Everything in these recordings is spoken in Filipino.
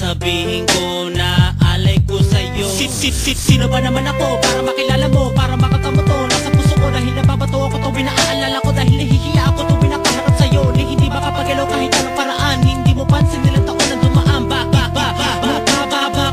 sasabihin ko na alay ko sa'yo. Sino ba naman ako para makilala mo, para makatamo to? Nasa puso ko dahil nababato ako tuwing naaalala ko, dahil nahihiya ako tuwing nakaharap sa'yo. Ni hindi makapagalaw kahit anong paraan, hindi mo pansin nilang taon na dumaan.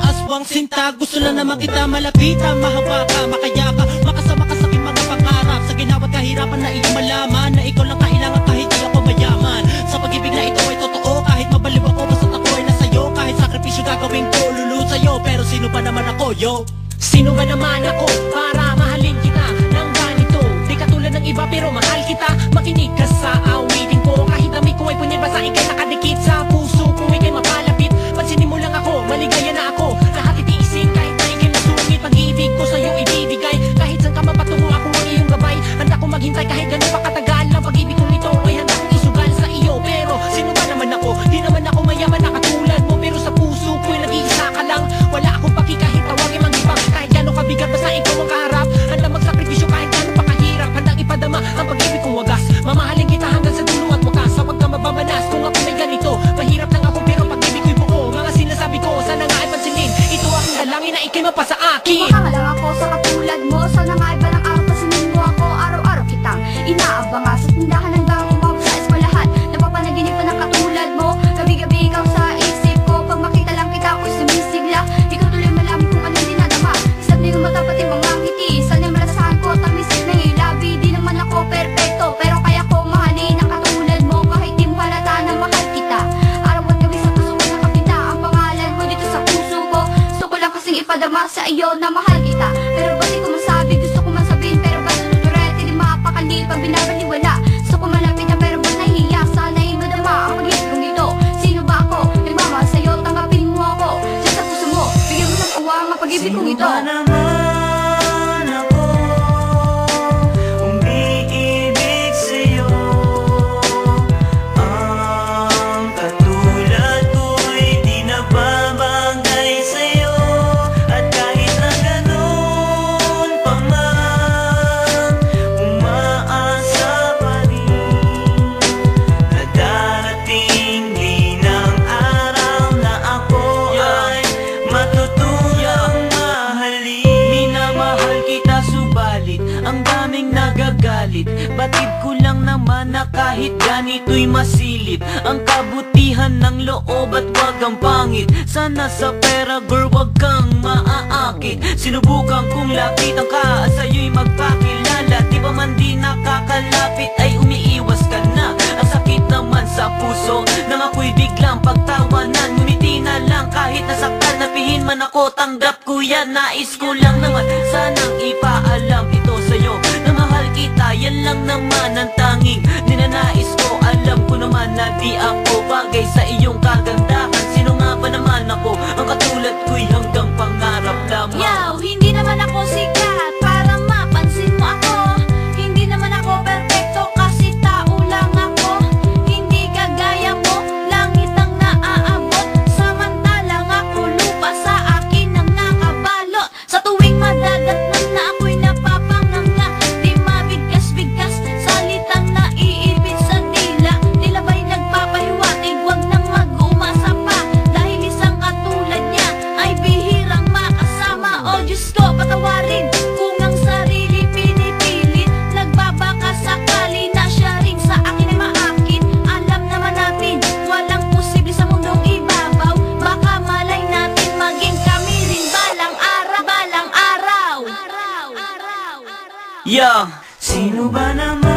Aswang sinta, gusto lang naman kita malapitan, mahawa ka, makaya ka, makasama ka sa aking mga pangarap. Sa ginawat kahirapan na iyong malaman na ikaw lang kailangan kahit di ako mayaman. Sa pag-ibig na ito ay totoo, kahit mabaliw ako basta't ako ay nasa'yo. Kahit sakripisyo gagawin ko, lulu sa'yo. Pero sino ba naman ako, yo? Sino ba naman ako para mahalin kita ng ganito? Di katulad ng iba pero mahal kita. Makinig ka sa awitin ko, kahit dami ko ay punyay basa ikay nakadikit sa puso ko, ikay mapalapit. Pansinin mo lang ako, maligaya na ako. Lahat itiisin kahit na ikay masungit. Pag-ibig ko sa'yo ibibigay, kahit saan ka mapatungo ako ang iyong gabay. Handa ko maghintay kahit ganun pa katagal. Ang pag-ibig kong ito ay handa kong isugal sa iyo. Pero sino ba naman ako? Di naman ako mayaman na katulad mo, pero sa puso ko'y nag-iisa ka lang. Wala akong paki kahit tawagin manggibang, kahit gano'ng kabigat basta ikaw ang kaharap. Handa magsakripisyo kahit gano'ng pa kahirap. Handang ipadama ang pag-ibig kong wagas. Mamahalin kita hanggang sa dulo at wakas. Sa wag ka mabamanas kung ako may ganito. Mahirap lang ako pero pag-ibig ko'y buo. Mga sinasabi ko sana nga ay pansinin, ito aking dalangin na ikay mapasa akin. Kumaka lang ako sa katulad mo, sana nga ay balang araw pansinin mo ako. Araw-araw kitang inaabanga sa tindahan hanggang umabot sa eskwelahan. Napapanaginip pa ng katulad mo, gabi-gabi ikaw sa isip ko. Pag makita lang kita ako'y sumisigla, ikaw tuloy malaman kung anong dinadama. Isa't di ko matapat yung mga ngiti, sana malasahan ko tamisip na ilabi. Di naman ako perfecto, pero kaya ko mahalin ang katulad mo. Kahit di mo halata na mahal kita, araw at gabi sa puso ko nakapita ang pangalan mo dito sa puso ko. Gusto ko lang kasing ipadama sa iyo na mahal kita, pero ba't di ko masabi? Gusto ko man sabihin pero ba't tuturete di mapakali pag binabaliwala. Gusto ko malapit na pero ba't nahihiya? Sana'y madama ang pag-ibig kong ito. Sino ba ako? Nagmamahal sa'yo, tanggapin mo ako. Diyan sa puso mo, bigyan mo ng uwa ang pag-ibig kong ito. Sino ba naman ako umiibig sa'yo? Ang katulad ko'y di nababagay sa'yo. At kahit na ganun pa man, umaasa pa rin na darating din ang araw na ako ay matutulang mahalin. Minamahal kita subalit ang daming nagagalit. Batid ko lang naman na kahit ganito'y masilip ang kabutihan ng loob at wag ang pangit. Sana sa pera girl wag kang maaakit. Sinubukan kong lapitan ka, sa'yo'y magpakilala. Di ba man di nakakalapit ay umiiwas ka na. Ang sakit naman sa puso nang ako'y biglang pagtawanan. Ngumiti na lang kahit nasaktan, napihin man ako, tanggap ko yan. Nais ko lang naman sanang ipaalam ito sa'yo na mahal kita, yan lang naman ang tanging ninanais ko. Alam ko naman na di ako bagay sa iyong kagandahan. Sino nga ba naman ako? Ang katulad ko'y hanggang pangarap lamang. Yaw, hindi naman ako sikat para mapansin mo ako. Hindi naman ako perfecto kasi tao lang ako. Hindi kagaya mo, langit ang naaabot. Samantalang ako lupa sa akin ang nakabalot. Sa tuwing madadatnan na ako'y napapanganga, di mabigkas-bigkas, salitang naiipit sa dila. Tila ba'y nagpapahiwatig, wag nang mag-umasa pa. Dahil isang katulad niya ay bihirang makasama. O Diyos ko, patawarin kung ang sarili pinipilit. Nagbabaka sakali na siya rin sa akin ay maakit. Alam naman natin, walang posible sa mundong ibabaw. Baka malay natin maging kami rin balang araw. Balang araw. Yeah. Sino ba naman